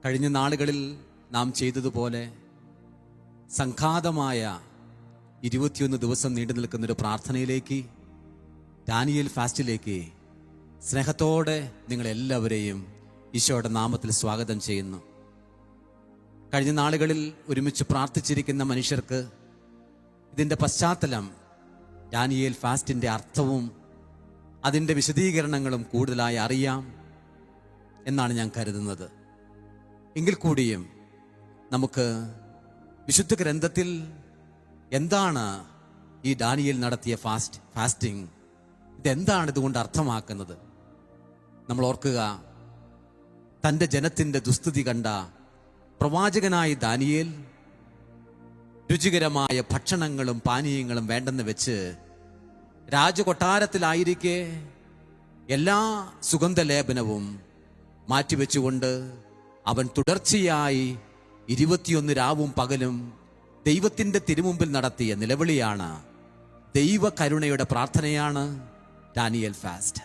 കഴിഞ്ഞ നാളുകളിൽ നാം ചെയ്തതുപോലെ സംഘാതമായ 21 ദിവസം നീണ്ടു നിൽക്കുന്നൊരു പ്രാർത്ഥനയിലേക്ക്, ഡാനിയേൽ ഫാസ്റ്റിലേക്ക് സ്നേഹത്തോടെ നിങ്ങളെല്ലാവരെയും ഈശോയുടെ നാമത്തിൽ സ്വാഗതം ചെയ്യുന്നു. കഴിഞ്ഞ നാളുകളിൽ ഒരുമിച്ച് പ്രാർത്ഥിച്ചിരിക്കുന്ന മനുഷ്യർക്ക് ഇതിൻ്റെ പശ്ചാത്തലം, ഡാനിയേൽ ഫാസ്റ്റിൻ്റെ അർത്ഥവും അതിൻ്റെ വിശദീകരണങ്ങളും കൂടുതലായി അറിയാം എന്നാണ് ഞാൻ കരുതുന്നത്. എങ്കിൽ കൂടിയും നമുക്ക് വിശുദ്ധ ഗ്രന്ഥത്തിൽ എന്താണ് ഈ ഡാനിയേൽ നടത്തിയ ഫാസ്റ്റിംഗ്, ഇതെന്താണ് ഇതുകൊണ്ട് അർത്ഥമാക്കുന്നത്? നമ്മൾ ഓർക്കുക, തൻ്റെ ജനത്തിൻ്റെ ദുസ്ഥിതി കണ്ട പ്രവാചകനായ ദാനിയേൽ രുചികരമായ ഭക്ഷണങ്ങളും പാനീയങ്ങളും വേണ്ടെന്ന് വെച്ച് രാജകൊട്ടാരത്തിലായിരിക്കെ എല്ലാ സുഗന്ധലേപനവും മാറ്റിവെച്ചുകൊണ്ട് അവൻ തുടർച്ചയായി 21 രാവും പകലും ദൈവത്തിൻ്റെ തിരുമുമ്പിൽ നടത്തിയ നിലവിളിയാണ്, ദൈവ കരുണയുടെ പ്രാർത്ഥനയാണ് ഡാനിയേൽ ഫാസ്റ്റ്.